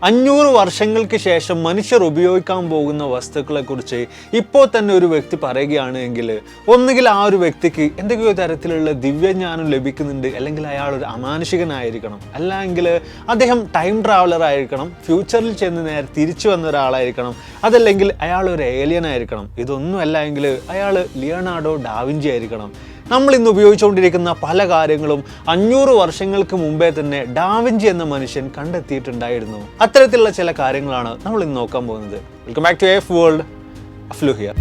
500 വർഷങ്ങൾക്ക് ശേഷം മനുഷ്യർ ഉപയോഗിക്കാൻ പോകുന്ന വസ്തുക്കളെക്കുറിച്ച് ഇപ്പോൾ തന്നെ ഒരു വ്യക്തി പറയുകയാണെങ്കിൽ ഒന്നുകിൽ ആ ഒരു വ്യക്തിക്ക് എന്തെങ്കിലും തരത്തിലുള്ള ദിവ്യജ്ഞാനം ലഭിക്കുന്നുണ്ട്, അല്ലെങ്കിൽ അയാൾ ഒരു അമാനുഷികനായിരിക്കണം, അല്ലെങ്കിൽ അദ്ദേഹം ടൈം ട്രാവലർ ആയിരിക്കണം, ഫ്യൂച്ചറിൽ ചെന്ന് നേരെ തിരിച്ചു വന്ന ഒരാളായിരിക്കണം, അതല്ലെങ്കിൽ അയാൾ ഒരു ഏലിയൻ ആയിരിക്കണം. ഇതൊന്നുമല്ല എങ്കിൽ അയാൾ ലിയനാർഡോ ഡാവിഞ്ചി ആയിരിക്കണം. നമ്മൾ ഇന്ന് ഉപയോഗിച്ചുകൊണ്ടിരിക്കുന്ന പല കാര്യങ്ങളും 500 വർഷങ്ങൾക്ക് മുമ്പേ തന്നെ ഡാവിഞ്ചി എന്ന മനുഷ്യൻ കണ്ടെത്തിയിട്ടുണ്ടായിരുന്നു. അത്തരത്തിലുള്ള ചില കാര്യങ്ങളാണ് നമ്മൾ ഇന്ന് നോക്കാൻ പോകുന്നത്. Welcome back to F world. അഫ്ലു ഹിയർ.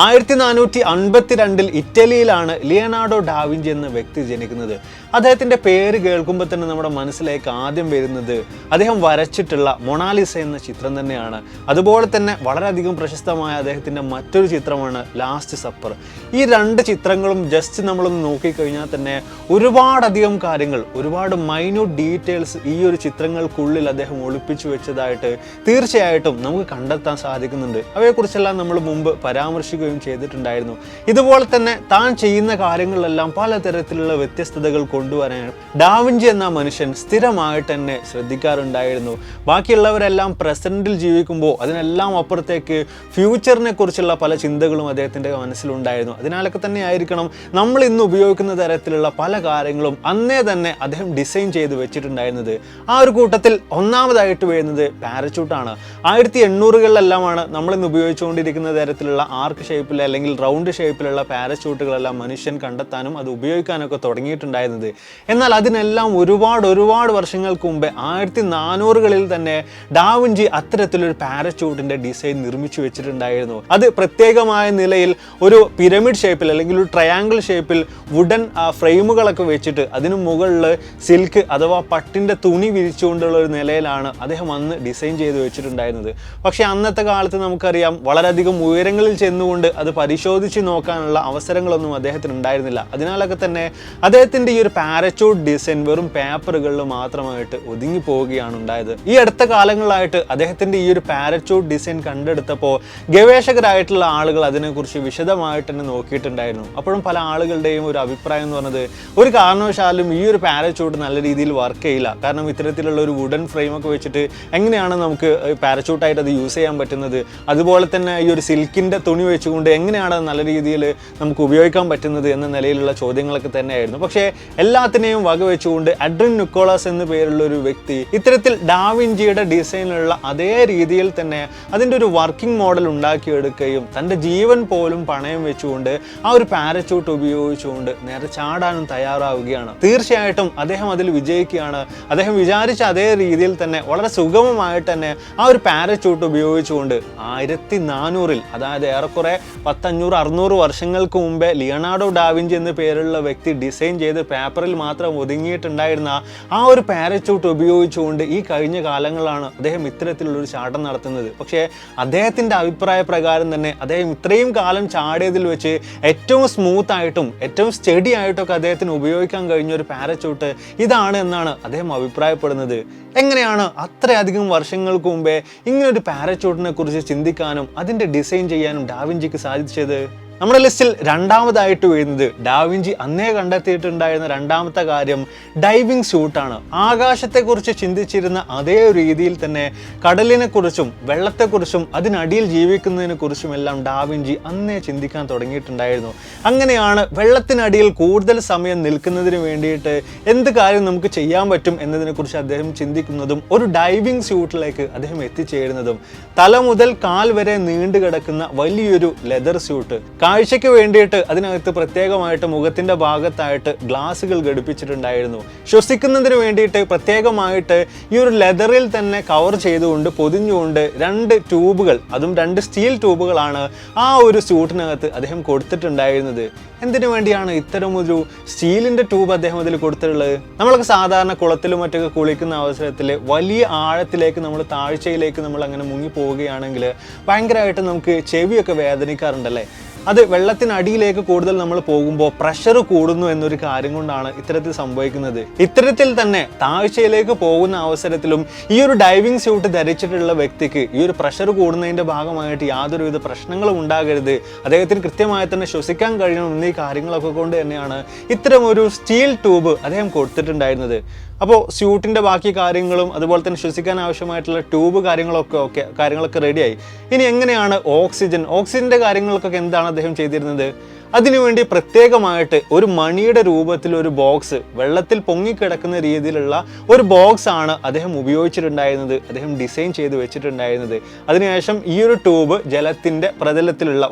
1452 ഇറ്റലിയിലാണ് ലിയനാർഡോ ഡാവിഞ്ചി എന്ന വ്യക്തി ജനിക്കുന്നത്. അദ്ദേഹത്തിൻ്റെ പേര് കേൾക്കുമ്പോൾ തന്നെ നമ്മുടെ മനസ്സിലേക്ക് ആദ്യം വരുന്നത് അദ്ദേഹം വരച്ചിട്ടുള്ള മൊണാലിസ എന്ന ചിത്രം തന്നെയാണ്. അതുപോലെ തന്നെ വളരെയധികം പ്രശസ്തമായ അദ്ദേഹത്തിൻ്റെ മറ്റൊരു ചിത്രമാണ് ലാസ്റ്റ് സപ്പർ. ഈ രണ്ട് ചിത്രങ്ങളും ജസ്റ്റ് നമ്മളൊന്ന് നോക്കിക്കഴിഞ്ഞാൽ തന്നെ ഒരുപാടധികം കാര്യങ്ങൾ, ഒരുപാട് മൈന്യൂട്ട് ഡീറ്റെയിൽസ് ഈ ഒരു ചിത്രങ്ങൾക്കുള്ളിൽ അദ്ദേഹം ഒളിപ്പിച്ചു വെച്ചതായിട്ട് തീർച്ചയായിട്ടും നമുക്ക് കണ്ടെത്താൻ സാധിക്കുന്നുണ്ട്. അവയെക്കുറിച്ചെല്ലാം നമ്മൾ മുമ്പ് പരാമർശിക്കുകയും ചെയ്തിട്ടുണ്ടായിരുന്നു. ഇതുപോലെ തന്നെ താൻ ചെയ്യുന്ന കാര്യങ്ങളിലെല്ലാം പലതരത്തിലുള്ള വ്യത്യസ്തതകൾ കൊണ്ടുവരാൻ ഡാവിഞ്ചി എന്ന മനുഷ്യൻ സ്ഥിരമായിട്ട് തന്നെ ശ്രദ്ധിക്കാറുണ്ടായിരുന്നു. ബാക്കിയുള്ളവരെല്ലാം പ്രസന്റിൽ ജീവിക്കുമ്പോൾ അതിനെല്ലാം അപ്പുറത്തേക്ക് ഫ്യൂച്ചറിനെ കുറിച്ചുള്ള പല ചിന്തകളും അദ്ദേഹത്തിൻ്റെ മനസ്സിലുണ്ടായിരുന്നു. അതിനാലൊക്കെ തന്നെ ആയിരിക്കണം നമ്മൾ ഇന്ന് ഉപയോഗിക്കുന്ന തരത്തിലുള്ള പല കാര്യങ്ങളും അന്നേ തന്നെ അദ്ദേഹം ഡിസൈൻ ചെയ്ത് വെച്ചിട്ടുണ്ടായിരുന്നത്. ആ ഒരു കൂട്ടത്തിൽ ഒന്നാമതായിട്ട് വരുന്നത് പാരച്യൂട്ടാണ്. 1800-കളിലെല്ലാമാണ് നമ്മളിന്ന് ഉപയോഗിച്ചുകൊണ്ടിരിക്കുന്ന തരത്തിലുള്ള ആർക്ക് ഷേപ്പിൽ അല്ലെങ്കിൽ റൗണ്ട് ഷേപ്പിലുള്ള പാരച്യൂട്ടുകളെല്ലാം മനുഷ്യൻ കണ്ടെത്താനും അത് ഉപയോഗിക്കാനൊക്കെ തുടങ്ങിയിട്ടുണ്ടായിരുന്നത്. എന്നാൽ അതിനെല്ലാം ഒരുപാട് വർഷങ്ങൾക്ക് മുമ്പേ 1400-കളിൽ തന്നെ ഡാവിഞ്ചി അത്തരത്തിലൊരു പാരച്യൂട്ടിന്റെ ഡിസൈൻ നിർമ്മിച്ചു വെച്ചിട്ടുണ്ടായിരുന്നു. അത് പ്രത്യേകമായ നിലയിൽ ഒരു പിരമിഡ് ഷേപ്പിൽ അല്ലെങ്കിൽ ഒരു ട്രയാങ്കിൾ ഷേപ്പിൽ വുഡൻ ഫ്രെയിമുകളൊക്കെ വെച്ചിട്ട് അതിന് മുകളിൽ സിൽക്ക് അഥവാ പട്ടിന്റെ തുണി വിരിച്ചുകൊണ്ടുള്ള ഒരു നിലയിലാണ് അദ്ദേഹം അന്ന് ഡിസൈൻ ചെയ്ത് വെച്ചിട്ടുണ്ടായിരുന്നത്. പക്ഷെ അന്നത്തെ കാലത്ത് നമുക്കറിയാം വളരെയധികം ഉയരങ്ങളിൽ ചെന്നുകൊണ്ട് അത് പരിശോധിച്ച് നോക്കാനുള്ള അവസരങ്ങളൊന്നും അദ്ദേഹത്തിന് ഉണ്ടായിരുന്നില്ല. അതിനാലൊക്കെ തന്നെ അദ്ദേഹത്തിന്റെ ഈ ഒരു പാരച്യൂട്ട് ഡിസൈൻ വെറും പേപ്പറുകളിൽ മാത്രമായിട്ട് ഒതുങ്ങി പോവുകയാണ് ഉണ്ടായത്. ഈ അടുത്ത കാലങ്ങളായിട്ട് അദ്ദേഹത്തിന്റെ ഈ ഒരു പാരച്യൂട്ട് ഡിസൈൻ കണ്ടെടുത്തപ്പോൾ ഗവേഷകരായിട്ടുള്ള ആളുകൾ അതിനെക്കുറിച്ച് വിശദമായിട്ട് തന്നെ നോക്കിയിട്ടുണ്ടായിരുന്നു. അപ്പോഴും പല ആളുകളുടെയും ഒരു അഭിപ്രായം എന്ന് പറഞ്ഞത് ഒരു കാരണവശാലും ഈ ഒരു പാരച്യൂട്ട് നല്ല രീതിയിൽ വർക്ക് ചെയ്യില്ല. കാരണം ഇത്തരത്തിലുള്ള ഒരു വുഡൻ ഫ്രെയിമൊക്കെ വെച്ചിട്ട് എങ്ങനെയാണ് നമുക്ക് പാരച്യൂട്ടായിട്ട് അത് യൂസ് ചെയ്യാൻ പറ്റുന്നത്, അതുപോലെ തന്നെ ഈ ഒരു സിൽക്കിന്റെ തുണി വെച്ചുകൊണ്ട് എങ്ങനെയാണ് നല്ല രീതിയിൽ നമുക്ക് ഉപയോഗിക്കാൻ പറ്റുന്നത് എന്ന നിലയിലുള്ള ചോദ്യങ്ങളൊക്കെ തന്നെയായിരുന്നു. പക്ഷേ എല്ലാത്തിനെയും വകവെച്ചുകൊണ്ട് അഡ്രിൻ നിക്കോളാസ് എന്ന പേരുള്ള ഒരു വ്യക്തി ഇത്തരത്തിൽ ഡാവിഞ്ചിയുടെ ഡിസൈനിലുള്ള അതേ രീതിയിൽ തന്നെ അതിൻ്റെ ഒരു വർക്കിംഗ് മോഡൽ ഉണ്ടാക്കിയെടുക്കുകയും തൻ്റെ ജീവൻ പോലും പണയം വെച്ചുകൊണ്ട് ആ ഒരു പാരച്യൂട്ട് ഉപയോഗിച്ചുകൊണ്ട് നേരെ ചാടാനും തയ്യാറാവുകയാണ്. തീർച്ചയായിട്ടും അദ്ദേഹം അതിൽ വിജയിക്കുകയാണ്. അദ്ദേഹം വിചാരിച്ച അതേ രീതിയിൽ തന്നെ വളരെ സുഗമമായിട്ട് തന്നെ ആ ഒരു പാരച്യൂട്ട് ഉപയോഗിച്ചുകൊണ്ട് 1400-ൽ, അതായത് ഏറെക്കുറെ 500-600 വർഷങ്ങൾക്ക് മുമ്പേ ലിയനാർഡോ ഡാവിഞ്ചി എന്ന പേരുള്ള വ്യക്തി ഡിസൈൻ ചെയ്ത് പേപ്പറിൽ മാത്രം ഒതുങ്ങിയിട്ടുണ്ടായിരുന്ന ആ ഒരു പാരച്യൂട്ട് ഉപയോഗിച്ചുകൊണ്ട് ഈ കഴിഞ്ഞ കാലങ്ങളാണ് അദ്ദേഹം ഇത്തരത്തിലുള്ളൊരു ചാട്ടം നടത്തുന്നത്. പക്ഷേ അദ്ദേഹത്തിൻ്റെ അഭിപ്രായ പ്രകാരം തന്നെ അദ്ദേഹം ഇത്രയും കാലം ചാടിയതിൽ വെച്ച് ഏറ്റവും സ്മൂത്ത് ആയിട്ടും ഏറ്റവും സ്റ്റഡി ആയിട്ടൊക്കെ അദ്ദേഹത്തിന് ഉപയോഗിക്കാൻ കഴിഞ്ഞ ഒരു പാരച്യൂട്ട് ഇതാണ് എന്നാണ് അദ്ദേഹം അഭിപ്രായപ്പെടുന്നത്. എങ്ങനെയാണ് അത്രയധികം വർഷങ്ങൾക്ക് മുമ്പേ ഇങ്ങനൊരു പാരച്യൂട്ടിനെ കുറിച്ച് ചിന്തിക്കാനും അതിൻ്റെ ഡിസൈൻ ചെയ്യാനും ഡാവിഞ്ചിക്ക് സാധിച്ചത്? നമ്മുടെ ലിസ്റ്റിൽ രണ്ടാമതായിട്ട് വരുന്നത് ഡാവിഞ്ചി അന്നേ കണ്ടെത്തിയിട്ടുണ്ടായിരുന്ന രണ്ടാമത്തെ കാര്യം ഡൈവിംഗ് സ്യൂട്ടാണ്. ആകാശത്തെക്കുറിച്ച് ചിന്തിച്ചിരുന്ന അതേ രീതിയിൽ തന്നെ കടലിനെക്കുറിച്ചും വെള്ളത്തെക്കുറിച്ചും അതിനടിയിൽ ജീവിക്കുന്നതിനെ കുറിച്ചുമെല്ലാം ഡാവിഞ്ചി അന്നേ ചിന്തിക്കാൻ തുടങ്ങിയിട്ടുണ്ടായിരുന്നു. അങ്ങനെയാണ് വെള്ളത്തിനടിയിൽ കൂടുതൽ സമയം നിൽക്കുന്നതിന് വേണ്ടിയിട്ട് എന്ത് കാര്യം നമുക്ക് ചെയ്യാൻ പറ്റും എന്നതിനെക്കുറിച്ച് അദ്ദേഹം ചിന്തിക്കുന്നതും ഒരു ഡൈവിംഗ് സ്യൂട്ടിലേക്ക് അദ്ദേഹം എത്തിച്ചേരുന്നതും. തല മുതൽ കാൽ വരെ നീണ്ടു കിടക്കുന്ന വലിയൊരു ലെതർ സ്യൂട്ട്, കാഴ്ചയ്ക്ക് വേണ്ടിയിട്ട് അതിനകത്ത് പ്രത്യേകമായിട്ട് മുഖത്തിൻ്റെ ഭാഗത്തായിട്ട് ഗ്ലാസുകൾ ഘടിപ്പിച്ചിട്ടുണ്ടായിരുന്നു. ശ്വസിക്കുന്നതിന് വേണ്ടിയിട്ട് പ്രത്യേകമായിട്ട് ഈ ഒരു ലെതറിൽ തന്നെ കവർ ചെയ്തുകൊണ്ട് പൊതിഞ്ഞുകൊണ്ട് 2 ട്യൂബുകൾ, അതും 2 സ്റ്റീൽ ട്യൂബുകളാണ് ആ ഒരു സ്യൂട്ടിനകത്ത് അദ്ദേഹം കൊടുത്തിട്ടുണ്ടായിരുന്നത്. എന്തിനു വേണ്ടിയാണ് ഇത്തരം ഒരു സ്റ്റീലിൻ്റെ ട്യൂബ് അദ്ദേഹം അതിൽ കൊടുത്തിട്ടുള്ളത്? നമ്മളൊക്കെ സാധാരണ കുളത്തിലും മറ്റൊക്കെ കുളിക്കുന്ന അവസരത്തിൽ വലിയ ആഴത്തിലേക്ക് നമ്മൾ താഴ്ചയിലേക്ക് നമ്മൾ അങ്ങനെ മുങ്ങി പോവുകയാണെങ്കിൽ ഭയങ്കരമായിട്ട് നമുക്ക് ചെവിയൊക്കെ വേദനിക്കാറുണ്ടല്ലേ. അത് വെള്ളത്തിനടിയിലേക്ക് കൂടുതൽ നമ്മൾ പോകുമ്പോൾ പ്രഷർ കൂടുന്നു എന്നൊരു കാര്യം കൊണ്ടാണ് ഇത്തരത്തിൽ സംഭവിക്കുന്നത്. ഇത്തരത്തിൽ തന്നെ താഴ്ചയിലേക്ക് പോകുന്ന അവസരത്തിലും ഈ ഒരു ഡൈവിംഗ് സ്യൂട്ട് ധരിച്ചിട്ടുള്ള വ്യക്തിക്ക് ഈ ഒരു പ്രഷർ കൂടുന്നതിന്റെ ഭാഗമായിട്ട് യാതൊരുവിധ പ്രശ്നങ്ങളും ഉണ്ടാകരുത്, അദ്ദേഹത്തിന് കൃത്യമായി തന്നെ ശ്വസിക്കാൻ കഴിയണം എന്നീ കാര്യങ്ങളൊക്കെ കൊണ്ട് തന്നെയാണ് ഇത്തരം ഒരു സ്റ്റീൽ ട്യൂബ് അദ്ദേഹം കൊടുത്തിട്ടുണ്ടായിരുന്നത്. അപ്പോൾ സ്യൂട്ടിൻ്റെ ബാക്കി കാര്യങ്ങളും അതുപോലെ തന്നെ ശ്വസിക്കാൻ ആവശ്യമായിട്ടുള്ള ട്യൂബ് കാര്യങ്ങളൊക്കെ റെഡിയായി. ഇനി എങ്ങനെയാണ് ഓക്സിജൻ്റെ കാര്യങ്ങൾക്കൊക്കെ എന്താണ് അദ്ദേഹം ചെയ്തിരുന്നത്? അതിനുവേണ്ടി പ്രത്യേകമായിട്ട് ഒരു മണിയുടെ രൂപത്തിൽ ഒരു ബോക്സ്, വെള്ളത്തിൽ പൊങ്ങിക്കിടക്കുന്ന രീതിയിലുള്ള ഒരു ബോക്സ് ആണ് അദ്ദേഹം ഉപയോഗിച്ചിട്ടുണ്ടായിരുന്നത്, അദ്ദേഹം ഡിസൈൻ ചെയ്ത് വെച്ചിട്ടുണ്ടായിരുന്നത്. അതിനുശേഷം ഈ ഒരു ട്യൂബ് ജലത്തിൻ്റെ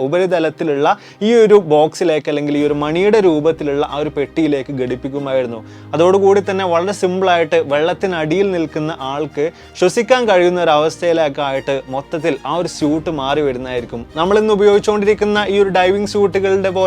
ഉപരിതലത്തിലുള്ള ഈ ഒരു ബോക്സിലേക്ക് അല്ലെങ്കിൽ ഈ ഒരു മണിയുടെ രൂപത്തിലുള്ള ആ ഒരു പെട്ടിയിലേക്ക് ഘടിപ്പിക്കുമായിരുന്നു. അതോടുകൂടി തന്നെ വളരെ സിമ്പിളായിട്ട് വെള്ളത്തിനടിയിൽ നിൽക്കുന്ന ആൾക്ക് ശ്വസിക്കാൻ കഴിയുന്ന ഒരു അവസ്ഥയിലേക്കായിട്ട് മൊത്തത്തിൽ ആ ഒരു സ്യൂട്ട് മാറി വരുന്നതായിരിക്കും. നമ്മളിന്ന് ഉപയോഗിച്ചുകൊണ്ടിരിക്കുന്ന ഈ ഒരു ഡൈവിംഗ് സ്യൂട്ടുകളുടെ പോലെ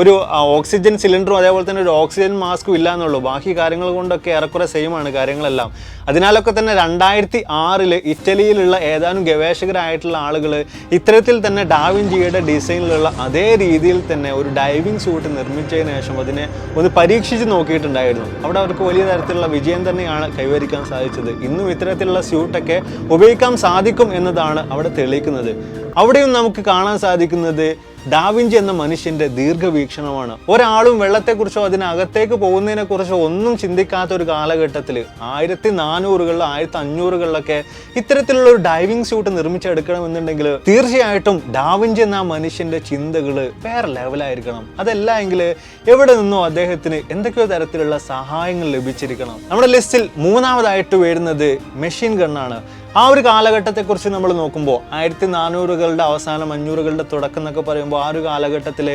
ഒരു ഓക്സിജൻ സിലിണ്ടറും അതേപോലെ തന്നെ ഒരു ഓക്സിജൻ മാസ്കും ഇല്ല എന്നുള്ളൂ. ബാക്കി കാര്യങ്ങൾ കൊണ്ടൊക്കെ ഏറെക്കുറെ സെയിം ആണ് കാര്യങ്ങളെല്ലാം. അതിനാലൊക്കെ തന്നെ 2006 ഇറ്റലിയിലുള്ള ഏതാനും ഗവേഷകരായിട്ടുള്ള ആളുകൾ ഇത്തരത്തിൽ തന്നെ ഡാവിഞ്ചിയുടെ ഡിസൈനിലുള്ള അതേ രീതിയിൽ തന്നെ ഒരു ഡൈവിംഗ് സ്യൂട്ട് നിർമ്മിച്ചതിന് ശേഷം അതിനെ ഒന്ന് പരീക്ഷിച്ച് നോക്കിയിട്ടുണ്ടായിരുന്നു. അവിടെ അവർക്ക് വലിയ തരത്തിലുള്ള വിജയം തന്നെയാണ് കൈവരിക്കാൻ സാധിച്ചത്. ഇന്നും ഇത്തരത്തിലുള്ള സ്യൂട്ടൊക്കെ ഉപയോഗിക്കാൻ സാധിക്കും എന്നതാണ് അവിടെ തെളിയിക്കുന്നത്. അവിടെയും നമുക്ക് കാണാൻ സാധിക്കുന്നത് ഡാവിഞ്ചി എന്ന മനുഷ്യന്റെ ദീർഘവീക്ഷണമാണ്. ഒരാളും വെള്ളത്തെക്കുറിച്ചോ അതിനകത്തേക്ക് പോകുന്നതിനെക്കുറിച്ചോ ഒന്നും ചിന്തിക്കാത്ത ഒരു കാലഘട്ടത്തിൽ 1400-കളിൽ 1500-കളിലൊക്കെ ഇത്തരത്തിലുള്ള ഒരു ഡൈവിംഗ് സ്യൂട്ട് നിർമ്മിച്ചെടുക്കണമെന്നുണ്ടെങ്കിൽ തീർച്ചയായിട്ടും ഡാവിഞ്ചി എന്ന മനുഷ്യന്റെ ചിന്തകൾ വേറെ ലെവലായിരിക്കണം. അതല്ല എങ്കിൽ എവിടെ നിന്നോ അദ്ദേഹത്തിന് എന്തൊക്കെയോ തരത്തിലുള്ള സഹായങ്ങൾ ലഭിച്ചിരിക്കണം. നമ്മുടെ ലിസ്റ്റിൽ മൂന്നാമതായിട്ട് വരുന്നത് മെഷീൻ ഗണ്ണാണ്. ആ ഒരു കാലഘട്ടത്തെക്കുറിച്ച് നമ്മൾ നോക്കുമ്പോൾ 1400-കളുടെ അവസാനം 500-കളുടെ തുടക്കം എന്നൊക്കെ പറയുമ്പോൾ ആ ഒരു കാലഘട്ടത്തിൽ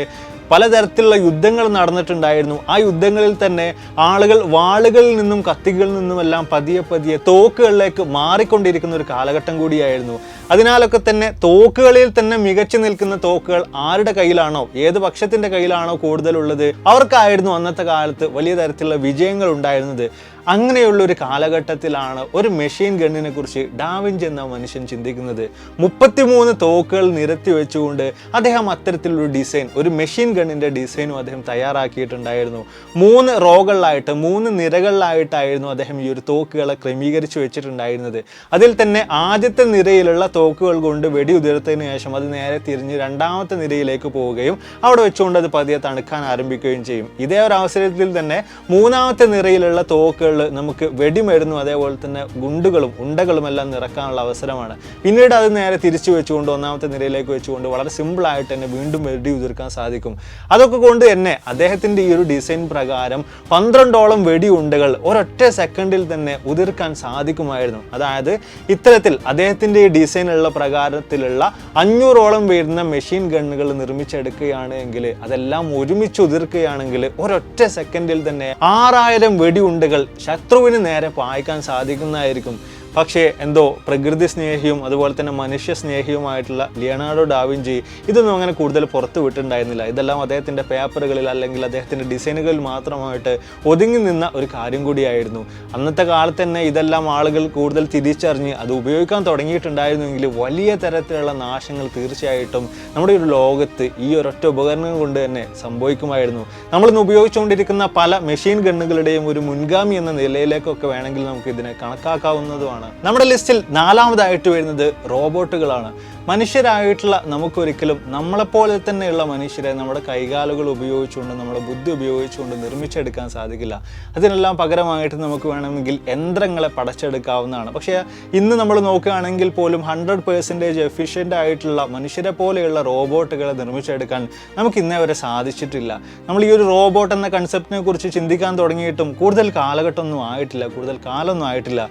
പലതരത്തിലുള്ള യുദ്ധങ്ങൾ നടന്നിട്ടുണ്ടായിരുന്നു. ആ യുദ്ധങ്ങളിൽ തന്നെ ആളുകൾ വാളുകളിൽ നിന്നും കത്തികളിൽ നിന്നുമെല്ലാം പതിയെ തോക്കുകളിലേക്ക് മാറിക്കൊണ്ടിരിക്കുന്ന ഒരു കാലഘട്ടം കൂടിയായിരുന്നു. അതിനാലൊക്കെ തന്നെ തോക്കുകളിൽ തന്നെ മികച്ചു നിൽക്കുന്ന തോക്കുകൾ ആരുടെ കയ്യിലാണോ, ഏത് പക്ഷത്തിൻ്റെ കയ്യിലാണോ കൂടുതലുള്ളത് അവർക്കായിരുന്നു അന്നത്തെ കാലത്ത് വലിയ തരത്തിലുള്ള വിജയങ്ങൾ ഉണ്ടായിരുന്നത്. അങ്ങനെയുള്ളൊരു കാലഘട്ടത്തിലാണ് ഒരു മെഷീൻ ഗണ്ണിനെ കുറിച്ച് ഡാവിഞ്ചി എന്ന മനുഷ്യൻ ചിന്തിക്കുന്നത്. 33 തോക്കുകൾ നിരത്തി വെച്ചുകൊണ്ട് അദ്ദേഹം അത്തരത്തിലൊരു ഡിസൈൻ, ഒരു മെഷീൻ ഗണ്ണിൻ്റെ ഡിസൈനും അദ്ദേഹം തയ്യാറാക്കിയിട്ടുണ്ടായിരുന്നു. 3 റോകളിലായിട്ട് 3 നിരകളിലായിട്ടായിരുന്നു അദ്ദേഹം ഈ ഒരു തോക്കുകളെ ക്രമീകരിച്ച് വെച്ചിട്ടുണ്ടായിരുന്നത്. അതിൽ തന്നെ ആദ്യത്തെ നിരയിലുള്ള തോക്കുകൾ കൊണ്ട് വെടിയുതിർത്തതിന് ശേഷം അത് നേരെ തിരിഞ്ഞ് രണ്ടാമത്തെ നിരയിലേക്ക് പോവുകയും അവിടെ വെച്ചുകൊണ്ട് അത് പതിയെ തണുക്കാൻ ആരംഭിക്കുകയും ചെയ്യും. ഇതേ ഒരു അവസരത്തിൽ തന്നെ മൂന്നാമത്തെ നിരയിലുള്ള തോക്കുകൾ നമുക്ക് വെടിമരുന്നും അതേപോലെ തന്നെ ഉണ്ടകളും എല്ലാം നിറക്കാനുള്ള അവസരമാണ്. പിന്നീട് അത് നേരെ തിരിച്ചു വെച്ചുകൊണ്ട് ഒന്നാമത്തെ നിരയിലേക്ക് വെച്ചുകൊണ്ട് വളരെ സിമ്പിളായിട്ട് തന്നെ വീണ്ടും വെടി ഉതിർക്കാൻ സാധിക്കും. അതൊക്കെ കൊണ്ട് തന്നെ അദ്ദേഹത്തിൻ്റെ ഈ ഒരു ഡിസൈൻ പ്രകാരം 12ഓളം വെടിയുണ്ടകൾ ഒരൊറ്റ സെക്കൻഡിൽ തന്നെ ഉതിർക്കാൻ സാധിക്കുമായിരുന്നു. അതായത് ഇത്തരത്തിൽ അദ്ദേഹത്തിൻ്റെ ഈ ഡിസൈനുള്ള പ്രകാരത്തിലുള്ള 500ഓളം വരുന്ന മെഷീൻ ഗണ്ണുകൾ നിർമ്മിച്ചെടുക്കുകയാണ് എങ്കിൽ, അതെല്ലാം ഒരുമിച്ച് ഉതിർക്കുകയാണെങ്കിൽ ഒരൊറ്റ സെക്കൻഡിൽ തന്നെ 6000 വെടിയുണ്ടകൾ ശത്രുവിന് നേരെ പായിക്കാൻ സാധിക്കുന്നതായിരിക്കും. പക്ഷേ എന്തോ പ്രകൃതി സ്നേഹിയും അതുപോലെ തന്നെ മനുഷ്യ സ്നേഹിയുമായിട്ടുള്ള ലിയനാർഡോ ഡാവിഞ്ചി ഇതൊന്നും അങ്ങനെ കൂടുതൽ പുറത്തു വിട്ടിട്ടുണ്ടായിരുന്നില്ല. ഇതെല്ലാം അദ്ദേഹത്തിൻ്റെ പേപ്പറുകളിൽ അല്ലെങ്കിൽ അദ്ദേഹത്തിൻ്റെ ഡിസൈനുകളിൽ മാത്രമായിട്ട് ഒതുങ്ങി നിന്ന ഒരു കാര്യം കൂടിയായിരുന്നു. അന്നത്തെ കാലത്ത് തന്നെ ഇതെല്ലാം ആളുകൾ കൂടുതൽ തിരിച്ചറിഞ്ഞ് അത് ഉപയോഗിക്കാൻ തുടങ്ങിയിട്ടുണ്ടായിരുന്നെങ്കിൽ വലിയ തരത്തിലുള്ള നാശങ്ങൾ തീർച്ചയായിട്ടും നമ്മുടെ ഒരു ലോകത്ത് ഈ ഒരൊറ്റ ഉപകരണം കൊണ്ട് തന്നെ സംഭവിക്കുമായിരുന്നു. നമ്മളിന്ന് ഉപയോഗിച്ചുകൊണ്ടിരിക്കുന്ന പല മെഷീൻ ഗണ്ണുകളുടെയും ഒരു മുൻഗാമി എന്ന നിലയിലേക്കൊക്കെ വേണമെങ്കിൽ നമുക്ക് ഇതിനെ കണക്കാക്കാവുന്നതുമാണ്. നമ്മുടെ ലിസ്റ്റിൽ 4ാമതായിട്ട് വരുന്നത് റോബോട്ടുകളാണ്. മനുഷ്യരായിട്ടുള്ള നമുക്കൊരിക്കലും നമ്മളെപ്പോലെ തന്നെയുള്ള മനുഷ്യരെ നമ്മുടെ കൈകാലുകൾ ഉപയോഗിച്ചുകൊണ്ട് നമ്മുടെ ബുദ്ധി ഉപയോഗിച്ചുകൊണ്ട് നിർമ്മിച്ചെടുക്കാൻ സാധിക്കില്ല. അതിനെല്ലാം പകരമായിട്ട് നമുക്ക് വേണമെങ്കിൽ യന്ത്രങ്ങളെ പടച്ചെടുക്കാവുന്നതാണ്. പക്ഷേ ഇന്ന് നമ്മൾ നോക്കുകയാണെങ്കിൽ പോലും 100% എഫിഷ്യൻ്റ് ആയിട്ടുള്ള മനുഷ്യരെ പോലെയുള്ള റോബോട്ടുകളെ നിർമ്മിച്ചെടുക്കാൻ നമുക്ക് ഇന്നേ വരെ സാധിച്ചിട്ടില്ല. നമ്മൾ ഈ ഒരു റോബോട്ട് എന്ന കൺസെപ്റ്റിനെ കുറിച്ച് ചിന്തിക്കാൻ തുടങ്ങിയിട്ടും കൂടുതൽ കാലഘട്ടമൊന്നും ആയിട്ടില്ല, കൂടുതൽ കാലമൊന്നും ആയിട്ടില്ല.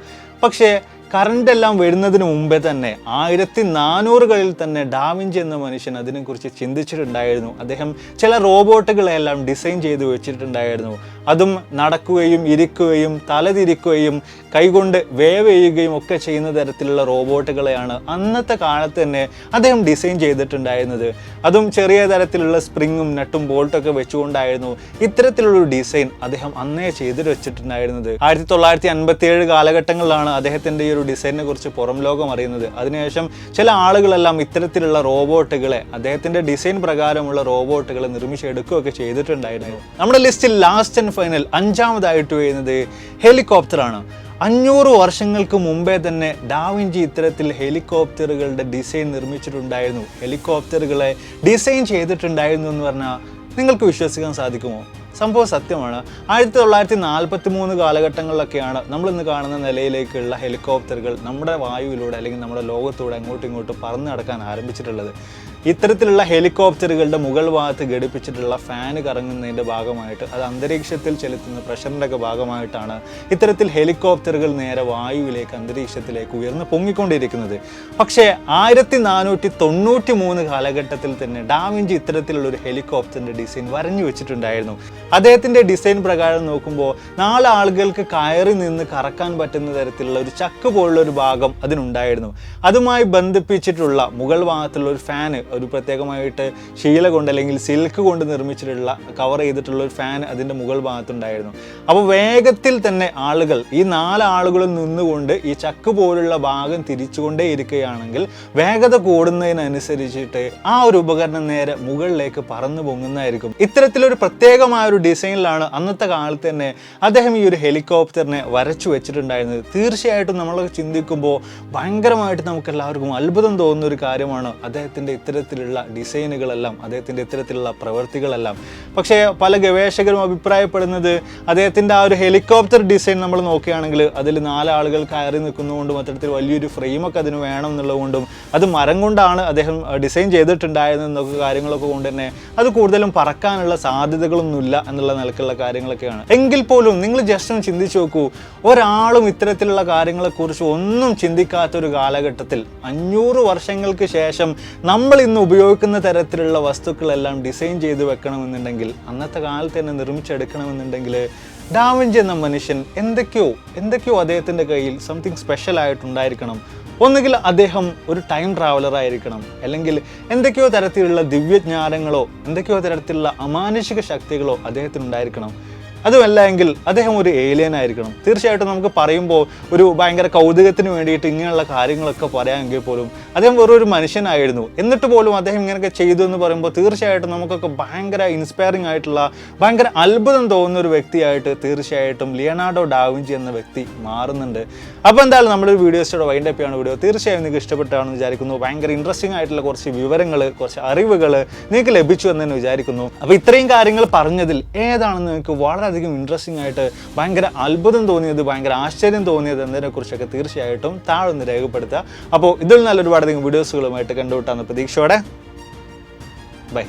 പക്ഷേ കറണ്ട് എല്ലാം വരുന്നതിന് മുമ്പേ തന്നെ 1400-കളിൽ തന്നെ ഡാവിഞ്ചി എന്ന മനുഷ്യൻ അതിനെക്കുറിച്ച് ചിന്തിച്ചിട്ടുണ്ടായിരുന്നു. അദ്ദേഹം ചില റോബോട്ടുകളെല്ലാം ഡിസൈൻ ചെയ്ത് വെച്ചിട്ടുണ്ടായിരുന്നു. അതും നടക്കുകയും ഇരിക്കുകയും തലതിരിക്കുകയും കൈകൊണ്ട് വേവെയ്യുകയും ഒക്കെ ചെയ്യുന്ന തരത്തിലുള്ള റോബോട്ടുകളെയാണ് അന്നത്തെ കാലത്ത് തന്നെ അദ്ദേഹം ഡിസൈൻ ചെയ്തിട്ടുണ്ടായിരുന്നത്. അതും ചെറിയ തരത്തിലുള്ള സ്പ്രിങ്ങും നട്ടും ബോൾട്ടൊക്കെ വെച്ചുകൊണ്ടായിരുന്നു ഇത്തരത്തിലുള്ളൊരു ഡിസൈൻ അദ്ദേഹം അന്നേ ചെയ്തു വെച്ചിട്ടുണ്ടായിരുന്നത്. 1957 കാലഘട്ടങ്ങളിലാണ് അദ്ദേഹത്തിൻ്റെ ഈ ഒരു ഡിസൈനിനെ കുറിച്ച് പുറം ലോകം അറിയുന്നത്. അതിനുശേഷം ചില ആളുകളെല്ലാം ഇത്തരത്തിലുള്ള റോബോട്ടുകളെ അദ്ദേഹത്തിൻ്റെ ഡിസൈൻ പ്രകാരമുള്ള റോബോട്ടുകളെ നിർമ്മിച്ചെടുക്കുകയൊക്കെ ചെയ്തിട്ടുണ്ടായിരുന്നു. നമ്മുടെ ലിസ്റ്റിൽ ലാസ്റ്റ് ആൻഡ് ഫൈനൽ 5ാമതായിട്ട് വരുന്നത് ഹെലികോപ്റ്ററാണ്. 500 വർഷങ്ങൾക്ക് മുമ്പേ തന്നെ ഡാവിഞ്ചി ഇത്തരത്തിൽ ഹെലികോപ്റ്ററുകളുടെ ഡിസൈൻ നിർമ്മിച്ചിട്ടുണ്ടായിരുന്നു. ഹെലികോപ്റ്ററുകളെ ഡിസൈൻ ചെയ്തിട്ടുണ്ടായിരുന്നു എന്ന് പറഞ്ഞാൽ നിങ്ങൾക്ക് വിശ്വസിക്കാൻ സാധിക്കുമോ? സംഭവം സത്യമാണ്. 1943 കാലഘട്ടങ്ങളിലൊക്കെയാണ് നമ്മളിന്ന് കാണുന്ന നിലയിലേക്കുള്ള ഹെലികോപ്റ്ററുകൾ നമ്മുടെ വായുവിലൂടെ അല്ലെങ്കിൽ നമ്മുടെ ലോകത്തൂടെ അങ്ങോട്ടും ഇങ്ങോട്ടും പറന്ന് നടക്കാൻ ആരംഭിച്ചിട്ടുള്ളത്. ഇത്തരത്തിലുള്ള ഹെലികോപ്റ്ററുകളുടെ മുകൾ ഭാഗത്ത് ഘടിപ്പിച്ചിട്ടുള്ള ഫാന് കറങ്ങുന്നതിൻ്റെ ഭാഗമായിട്ട്, അത് അന്തരീക്ഷത്തിൽ ചെലുത്തുന്ന പ്രഷറിൻ്റെ ഒക്കെ ഭാഗമായിട്ടാണ് ഇത്തരത്തിൽ ഹെലികോപ്റ്ററുകൾ നേരെ വായുവിലേക്ക് അന്തരീക്ഷത്തിലേക്ക് ഉയർന്ന് പൊങ്ങിക്കൊണ്ടിരിക്കുന്നത്. പക്ഷേ 1493 കാലഘട്ടത്തിൽ തന്നെ ഡാവിഞ്ചി ഇത്തരത്തിലുള്ള ഒരു ഹെലികോപ്റ്ററിൻ്റെ ഡിസൈൻ വരഞ്ഞു വെച്ചിട്ടുണ്ടായിരുന്നു. അദ്ദേഹത്തിൻ്റെ ഡിസൈൻ പ്രകാരം നോക്കുമ്പോൾ 4 ആളുകൾക്ക് കയറി നിന്ന് കറക്കാൻ പറ്റുന്ന തരത്തിലുള്ള ഒരു ചക്ക് പോലുള്ള ഒരു ഭാഗം അതിനുണ്ടായിരുന്നു. അതുമായി ബന്ധിപ്പിച്ചിട്ടുള്ള മുകൾ ഭാഗത്തുള്ള ഒരു ഫാന്, ഒരു പ്രത്യേകമായിട്ട് ശീല കൊണ്ട് അല്ലെങ്കിൽ സിൽക്ക് കൊണ്ട് നിർമ്മിച്ചിട്ടുള്ള കവർ ചെയ്തിട്ടുള്ള ഒരു ഫാൻ അതിൻ്റെ മുകൾ ഭാഗത്തുണ്ടായിരുന്നു. അപ്പോൾ വേഗത്തിൽ തന്നെ ആളുകൾ, ഈ 4 ആളുകളും നിന്നുകൊണ്ട് ഈ ചക്ക് പോലുള്ള ഭാഗം തിരിച്ചുകൊണ്ടേ ഇരിക്കുകയാണെങ്കിൽ വേഗത കൂടുന്നതിനനുസരിച്ചിട്ട് ആ ഒരു ഉപകരണം നേരെ മുകളിലേക്ക് പറന്നു പൊങ്ങുന്നതായിരിക്കും. ഇത്തരത്തിലൊരു പ്രത്യേകമായ ഒരു ഡിസൈനിലാണ് അന്നത്തെ കാലത്ത് തന്നെ അദ്ദേഹം ഈ ഒരു ഹെലികോപ്റ്ററിനെ വരച്ചു വെച്ചിട്ടുണ്ടായിരുന്നത്. തീർച്ചയായിട്ടും നമ്മളൊക്കെ ചിന്തിക്കുമ്പോൾ ഭയങ്കരമായിട്ട് നമുക്ക് എല്ലാവർക്കും അത്ഭുതം തോന്നുന്ന ഒരു കാര്യമാണ് അദ്ദേഹത്തിൻ്റെ ഇത്തരത്തിലുള്ള ഡിസൈനുകളെല്ലാം, അദ്ദേഹത്തിൻ്റെ ഇത്തരത്തിലുള്ള പ്രവൃത്തികളെല്ലാം. പക്ഷേ പല ഗവേഷകരും അഭിപ്രായപ്പെടുന്നത് അദ്ദേഹത്തിൻ്റെ ആ ഒരു ഹെലികോപ്റ്റർ ഡിസൈൻ നമ്മൾ നോക്കുകയാണെങ്കിൽ അതിൽ 4 ആളുകൾ കയറി നിൽക്കുന്നതുകൊണ്ടും അത്തരത്തിൽ വലിയൊരു ഫ്രെയിമൊക്കെ അതിന് വേണം എന്നുള്ളതുകൊണ്ടും അത് മരം കൊണ്ടാണ് അദ്ദേഹം ഡിസൈൻ ചെയ്തിട്ടുണ്ടായതെന്നൊക്കെ കാര്യങ്ങളൊക്കെ കൊണ്ട് തന്നെ അത് കൂടുതലും പറക്കാനുള്ള സാധ്യതകളൊന്നുമില്ല എന്നുള്ള നിലക്കുള്ള കാര്യങ്ങളൊക്കെയാണ്. എങ്കിൽ പോലും നിങ്ങൾ ജസ്റ്റ് ഒന്ന് ചിന്തിച്ച് നോക്കൂ, ഒരാളും ഇത്തരത്തിലുള്ള കാര്യങ്ങളെക്കുറിച്ച് ഒന്നും ചിന്തിക്കാത്തൊരു കാലഘട്ടത്തിൽ 500 വർഷങ്ങൾക്ക് ശേഷം നമ്മൾ ഇന്ന് ഉപയോഗിക്കുന്ന തരത്തിലുള്ള വസ്തുക്കളെല്ലാം ഡിസൈൻ ചെയ്ത് വെക്കണമെന്നുണ്ടെങ്കിൽ, അന്നത്തെ കാലത്ത് തന്നെ നിർമ്മിച്ചെടുക്കണമെന്നുണ്ടെങ്കിൽ ഡാവിഞ്ചി എന്ന മനുഷ്യൻ എന്തൊക്കെയോ അദ്ദേഹത്തിൻ്റെ കയ്യിൽ സംതിങ് സ്പെഷ്യൽ ആയിട്ടുണ്ടായിരിക്കണം. ഒന്നുകിൽ അദ്ദേഹം ഒരു ടൈം ട്രാവലർ ആയിരിക്കണം, അല്ലെങ്കിൽ എന്തൊക്കെയോ തരത്തിലുള്ള ദിവ്യജ്ഞാനങ്ങളോ എന്തൊക്കെയോ തരത്തിലുള്ള അമാനുഷിക ശക്തികളോ അദ്ദേഹത്തിനുണ്ടായിരിക്കണം. അതുമല്ല എങ്കിൽ അദ്ദേഹം ഒരു ഏലിയൻ ആയിരിക്കണം. തീർച്ചയായിട്ടും നമുക്ക് പറയുമ്പോൾ ഒരു ഭയങ്കര കൗതുകത്തിന് വേണ്ടിയിട്ട് ഇങ്ങനെയുള്ള കാര്യങ്ങളൊക്കെ പറയാമെങ്കിൽ പോലും അദ്ദേഹം വെറൊരു മനുഷ്യനായിരുന്നു. എന്നിട്ട് പോലും അദ്ദേഹം ഇങ്ങനെയൊക്കെ ചെയ്തു എന്ന് പറയുമ്പോൾ തീർച്ചയായിട്ടും നമുക്കൊക്കെ ഭയങ്കര ഇൻസ്പയറിംഗ് ആയിട്ടുള്ള, ഭയങ്കര അത്ഭുതം തോന്നുന്ന ഒരു വ്യക്തിയായിട്ട് തീർച്ചയായിട്ടും ലിയനാർഡോ ഡാവിഞ്ചി എന്ന വ്യക്തി മാറുന്നുണ്ട്. അപ്പോൾ എന്തായാലും നമ്മുടെ ഒരു വീഡിയോസോടെ വൈൻഡ് അപ്പ് ചെയ്യാണ് വീഡിയോ. തീർച്ചയായും നിങ്ങൾക്ക് ഇഷ്ടപ്പെട്ടാണെന്ന് വിചാരിക്കുന്നു. ഭയങ്കര ഇൻട്രസ്റ്റിംഗ് ആയിട്ടുള്ള കുറച്ച് വിവരങ്ങൾ, കുറച്ച് അറിവുകൾ നിങ്ങൾക്ക് ലഭിച്ചു എന്ന് തന്നെ വിചാരിക്കുന്നു. അപ്പോൾ ഇത്രയും കാര്യങ്ങൾ പറഞ്ഞതിൽ ഏതാണെന്ന് നിങ്ങൾക്ക് വളരെയധികം ഇൻട്രസ്റ്റിംഗ് ആയിട്ട്, ഭയങ്കര അത്ഭുതം തോന്നിയത്, ഭയങ്കര ആശ്ചര്യം തോന്നിയത് എന്നതിനെക്കുറിച്ചൊക്കെ തീർച്ചയായിട്ടും താഴെ ഒന്ന് രേഖപ്പെടുത്തുക. അപ്പോൾ ഇതിൽ നല്ലൊരുപാടധികം വീഡിയോസുകളുമായിട്ട് കണ്ടുവിട്ടാണ് പ്രതീക്ഷയോടെ. ബൈ.